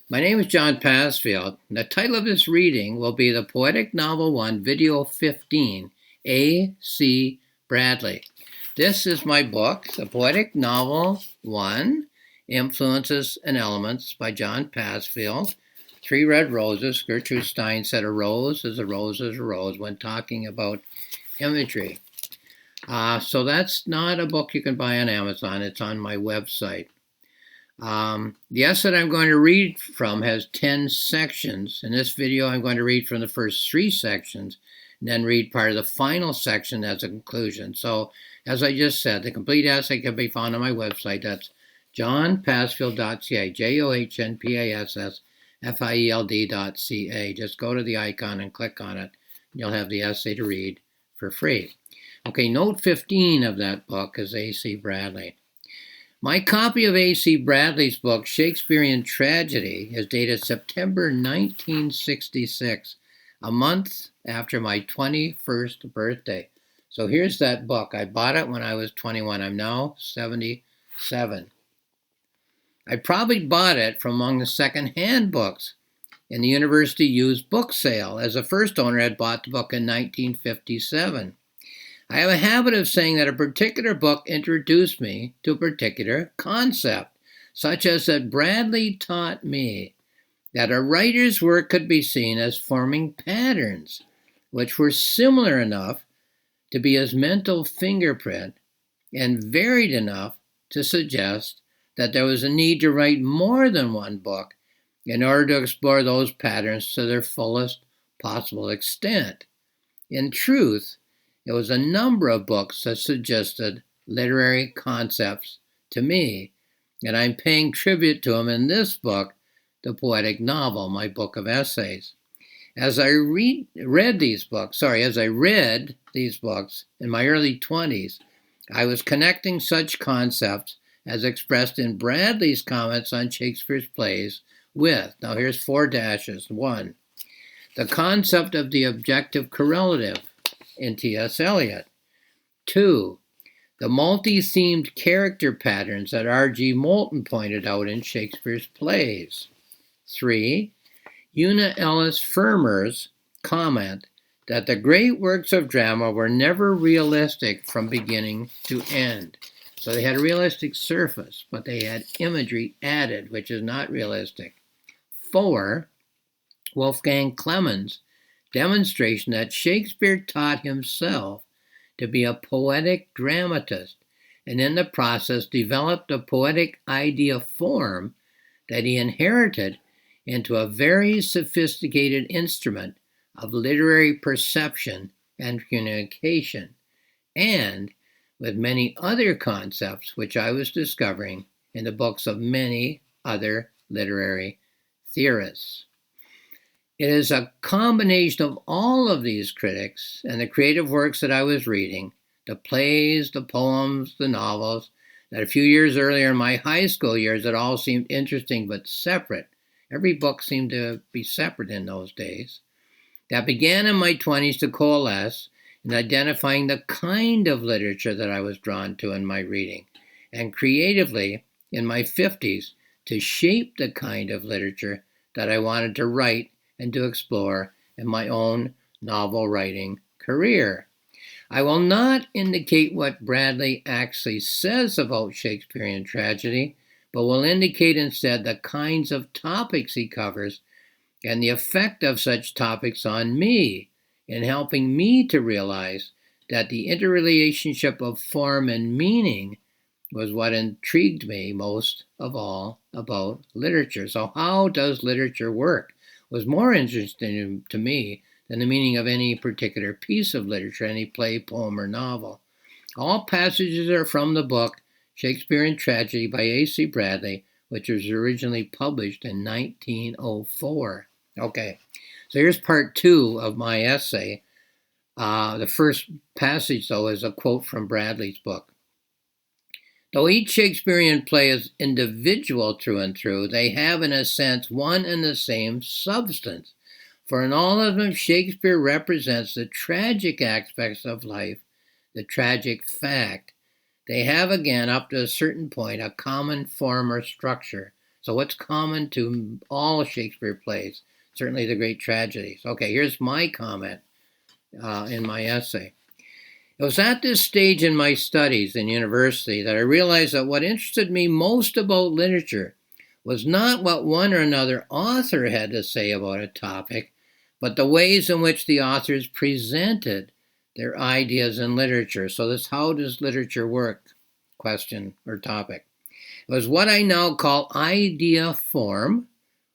My name is John Pasfield. The title of this reading will be the Poetic Novel 1, Video 15, A. C. Bradley. This is my book, The Poetic Novel 1, Influences and Elements by John Pasfield. 3 red roses. Gertrude Stein said a rose is a rose is a rose when talking about imagery. So that's not a book you can buy on Amazon. It's on my website. The essay that I'm going to read from has 10 sections. In this video, I'm going to read from the first 3 sections and then read part of the final section as a conclusion. So, as I just said, the complete essay can be found on my website. That's johnpasfield.ca, johnpasfield.ca. Just go to the icon and click on it. You'll have the essay to read for free. Okay, note 15 of that book is A.C. Bradley. My copy of A.C. Bradley's book, Shakespearean Tragedy, is dated September 1966, a month after my 21st birthday. So here's that book. I bought it when I was 21. I'm now 77. I probably bought it from among the second-hand books in the university used book sale, as the first owner had bought the book in 1957. I have a habit of saying that a particular book introduced me to a particular concept, such as that Bradley taught me that a writer's work could be seen as forming patterns, which were similar enough to be his mental fingerprint and varied enough to suggest that there was a need to write more than one book in order to explore those patterns to their fullest possible extent. In truth, it was a number of books that suggested literary concepts to me, and I'm paying tribute to them in this book, The Poetic Novel, my book of essays. As I read these books in my early 20s, I was connecting such concepts as expressed in Bradley's comments on Shakespeare's plays with, now here's 4 dashes, 1, the concept of the objective correlative in T.S. Eliot. 2, the multi-themed character patterns that R.G. Moulton pointed out in Shakespeare's plays. 3, Una Ellis Fermer's comment that the great works of drama were never realistic from beginning to end. So they had a realistic surface, but they had imagery added, which is not realistic. 4, Wolfgang Clemens' demonstration that Shakespeare taught himself to be a poetic dramatist, and in the process developed a poetic idea form that he inherited into a very sophisticated instrument of literary perception and communication, and with many other concepts which I was discovering in the books of many other literary theorists. It is a combination of all of these critics and the creative works that I was reading, the plays, the poems, the novels, that a few years earlier in my high school years it all seemed interesting but separate. Every book seemed to be separate in those days. That began in my 20s to coalesce in identifying the kind of literature that I was drawn to in my reading, and creatively in my 50s to shape the kind of literature that I wanted to write and to explore in my own novel writing career. I will not indicate what Bradley actually says about Shakespearean tragedy, but will indicate instead the kinds of topics he covers and the effect of such topics on me in helping me to realize that the interrelationship of form and meaning was what intrigued me most of all about literature. So how does literature work? Was more interesting to me than the meaning of any particular piece of literature, any play, poem, or novel. All passages are from the book Shakespearean Tragedy by A.C. Bradley, which was originally published in 1904. Okay, so here's part 2 of my essay. The first passage, though, is a quote from Bradley's book. Though each Shakespearean play is individual through and through, they have in a sense one and the same substance. For in all of them, Shakespeare represents the tragic aspects of life, the tragic fact. They have again, up to a certain point, a common form or structure, So what's common to all Shakespeare plays? Certainly the great tragedies. Okay, here's my comment in my essay. It was at this stage in my studies in university that I realized that what interested me most about literature was not what one or another author had to say about a topic, but the ways in which the authors presented their ideas in literature. So this how does literature work question or topic. It was what I now call idea form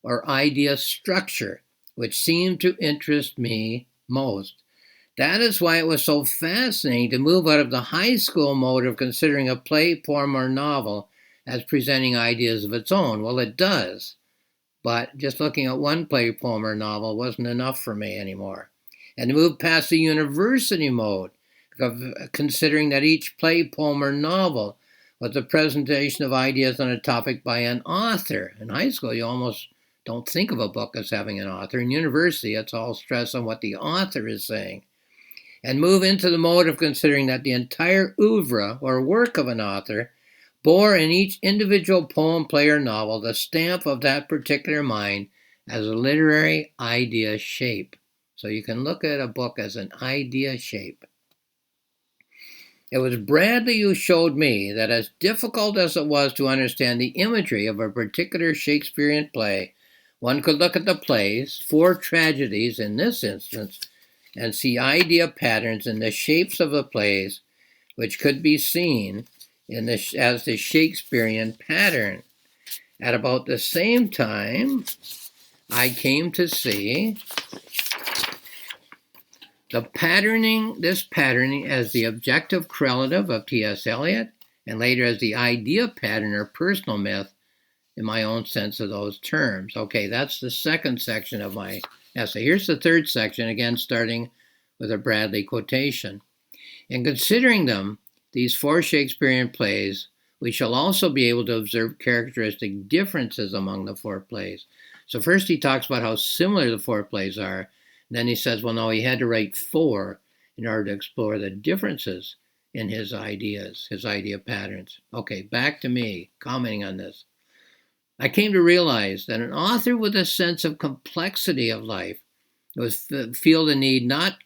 or idea structure, which seemed to interest me most. That is why it was so fascinating to move out of the high school mode of considering a play, poem, or novel as presenting ideas of its own. Well, it does, but just looking at one play, poem, or novel wasn't enough for me anymore. And to move past the university mode of considering that each play, poem, or novel was a presentation of ideas on a topic by an author. In high school, you almost don't think of a book as having an author. In university, it's all stress on what the author is saying. And move into the mode of considering that the entire oeuvre or work of an author bore in each individual poem, play, or novel the stamp of that particular mind as a literary idea shape. So you can look at a book as an idea shape. It was Bradley who showed me that as difficult as it was to understand the imagery of a particular Shakespearean play, one could look at the plays, 4 tragedies in this instance, and see idea patterns in the shapes of the plays, which could be seen as the Shakespearean pattern. At about the same time, I came to see this patterning as the objective correlative of T.S. Eliot, and later as the idea pattern or personal myth in my own sense of those terms. Okay, that's the second section of my essay. Here's the third section, again starting with a Bradley quotation. In considering them, these 4 Shakespearean plays, we shall also be able to observe characteristic differences among the 4 plays. So first he talks about how similar the 4 plays are. And then he says, well, no, he had to write 4 in order to explore the differences in his ideas, his idea patterns. Okay, back to me commenting on this. I came to realize that an author with a sense of complexity of life would feel the need not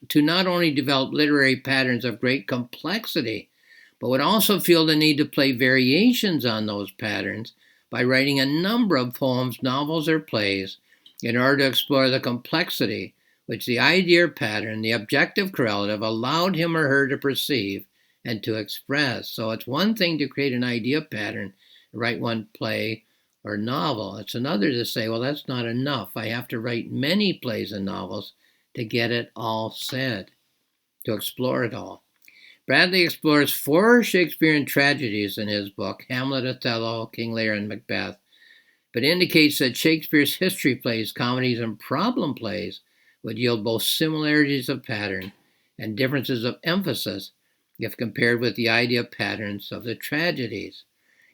only develop literary patterns of great complexity, but would also feel the need to play variations on those patterns by writing a number of poems, novels, or plays in order to explore the complexity which the idea pattern, the objective correlative, allowed him or her to perceive and to express. So it's one thing to create an idea pattern, write one play or novel. It's another to say, well, that's not enough. I have to write many plays and novels to get it all said, to explore it all. Bradley explores 4 Shakespearean tragedies in his book, Hamlet, Othello, King Lear, and Macbeth, but indicates that Shakespeare's history plays, comedies, and problem plays would yield both similarities of pattern and differences of emphasis if compared with the idea patterns of the tragedies.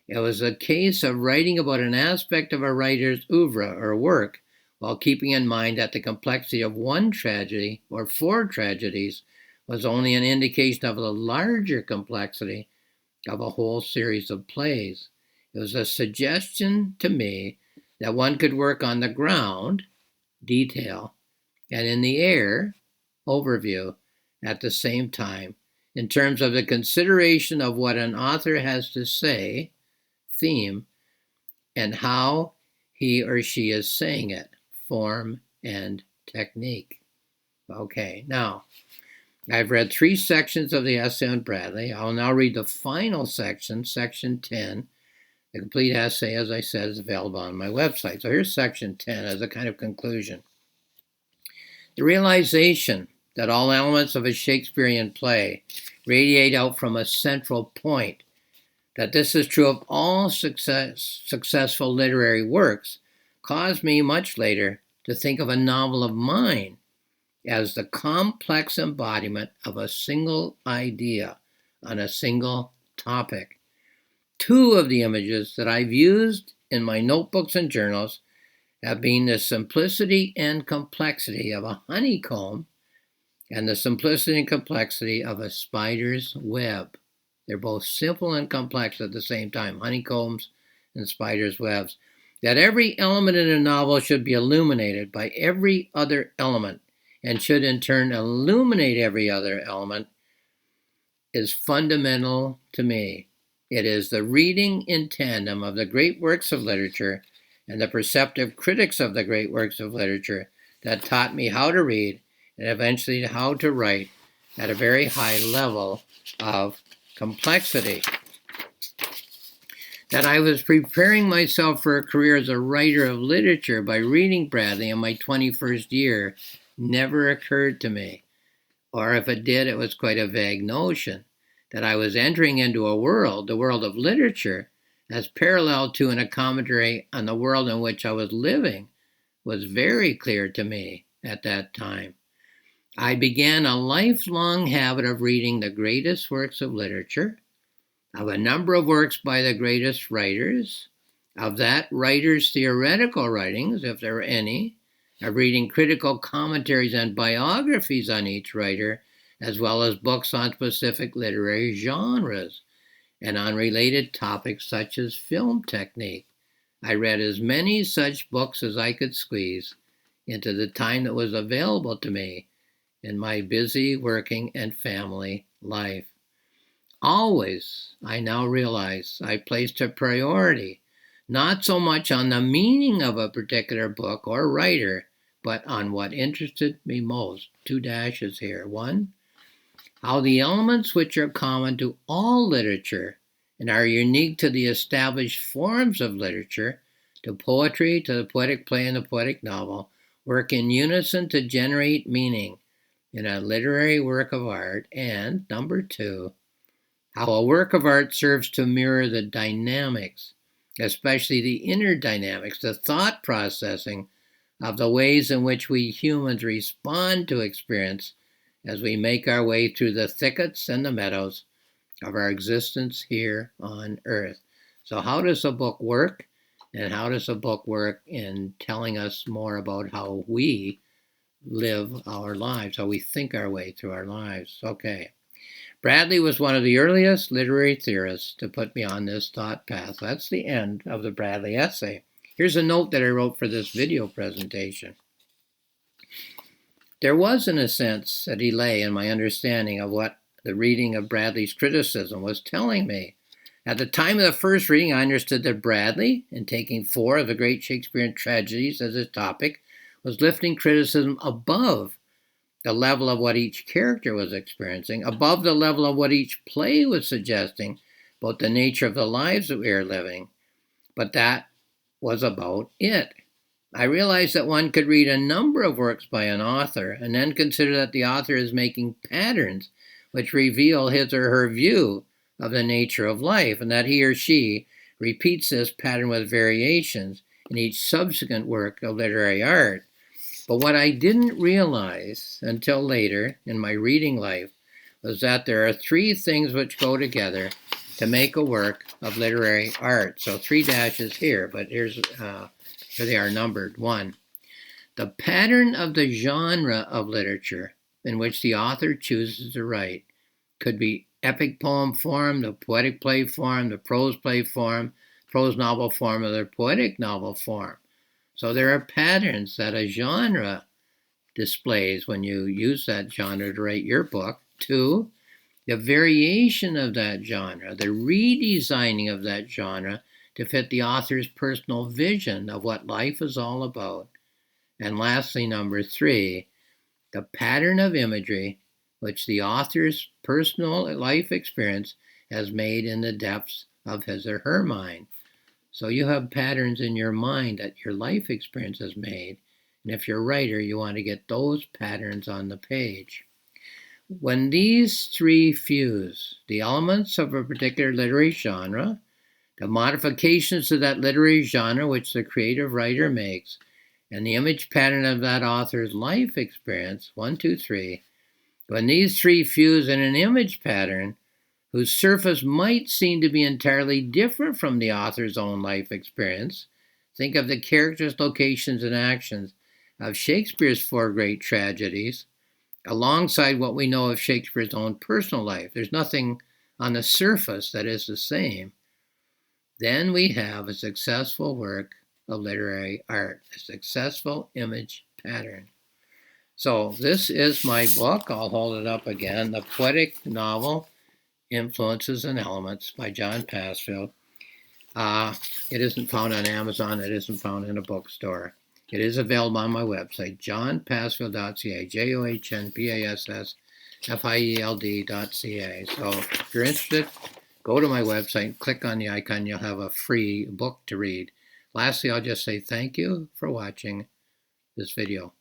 It was a case of writing about an aspect of a writer's oeuvre or work while keeping in mind that the complexity of one tragedy or 4 tragedies was only an indication of the larger complexity of a whole series of plays. It was a suggestion to me that one could work on the ground, detail, and in the air, overview, at the same time, in terms of the consideration of what an author has to say, theme, and how he or she is saying it, form and technique. Okay, now, I've read 3 sections of the essay on Bradley. I'll now read the final section, section 10. The complete essay, as I said, is available on my website. So here's section 10 as a kind of conclusion. The realization that all elements of a Shakespearean play radiate out from a central point, that this is true of all successful literary works, caused me much later to think of a novel of mine as the complex embodiment of a single idea on a single topic. 2 of the images that I've used in my notebooks and journals have been the simplicity and complexity of a honeycomb and the simplicity and complexity of a spider's web. They're both simple and complex at the same time, honeycombs and spiders' webs. that every element in a novel should be illuminated by every other element and should in turn illuminate every other element is fundamental to me. It is the reading in tandem of the great works of literature and the perceptive critics of the great works of literature that taught me how to read and eventually how to write at a very high level of complexity. That I was preparing myself for a career as a writer of literature by reading Bradley in my 21st year never occurred to me. Or if it did, it was quite a vague notion. That I was entering into a world, the world of literature, as parallel to and a commentary on the world in which I was living, was very clear to me at that time. I began a lifelong habit of reading the greatest works of literature, of a number of works by the greatest writers, of that writer's theoretical writings, if there were any, of reading critical commentaries and biographies on each writer, as well as books on specific literary genres and on related topics such as film technique. I read as many such books as I could squeeze into the time that was available to me in my busy working and family life. Always, I now realize, I placed a priority, not so much on the meaning of a particular book or writer, but on what interested me most. 2 dashes here. 1, how the elements which are common to all literature and are unique to the established forms of literature, to poetry, to the poetic play and the poetic novel, work in unison to generate meaning in a literary work of art. And number 2, how a work of art serves to mirror the dynamics, especially the inner dynamics, the thought processing of the ways in which we humans respond to experience as we make our way through the thickets and the meadows of our existence here on earth. So how does a book work? And how does a book work in telling us more about how we live our lives, how we think our way through our lives? Okay. Bradley was one of the earliest literary theorists to put me on this thought path. That's the end of the Bradley essay. Here's a note that I wrote for this video presentation. There was, in a sense, a delay in my understanding of what the reading of Bradley's criticism was telling me. At the time of the first reading, I understood that Bradley, in taking 4 of the great Shakespearean tragedies as his topic, was lifting criticism above the level of what each character was experiencing, above the level of what each play was suggesting about the nature of the lives that we are living. But that was about it. I realized that one could read a number of works by an author and then consider that the author is making patterns which reveal his or her view of the nature of life, and that he or she repeats this pattern with variations in each subsequent work of literary art. But what I didn't realize until later in my reading life was that there are 3 things which go together to make a work of literary art. So 3 dashes here, but here they are numbered. 1, the pattern of the genre of literature in which the author chooses to write could be epic poem form, the poetic play form, the prose play form, prose novel form, or the poetic novel form. So there are patterns that a genre displays when you use that genre to write your book. 2, the variation of that genre, the redesigning of that genre to fit the author's personal vision of what life is all about. And lastly, number 3, the pattern of imagery which the author's personal life experience has made in the depths of his or her mind. So you have patterns in your mind that your life experience has made. And if you're a writer, you want to get those patterns on the page. When these 3 fuse, the elements of a particular literary genre, the modifications to that literary genre which the creative writer makes, and the image pattern of that author's life experience, 1, 2, 3, when these 3 fuse in an image pattern whose surface might seem to be entirely different from the author's own life experience, think of the characters, locations, and actions of Shakespeare's 4 great tragedies, alongside what we know of Shakespeare's own personal life. There's nothing on the surface that is the same. Then we have a successful work of literary art, a successful image pattern. So this is my book. I'll hold it up again. The Poetic Novel, Influences and Elements by John Passfield. It isn't found on Amazon. It isn't found in a bookstore. It is available on my website, johnpassfield.ca, JOHNPASSFIELD.ca. So if you're interested, go to my website, click on the icon. You'll have a free book to read. Lastly, I'll just say thank you for watching this video.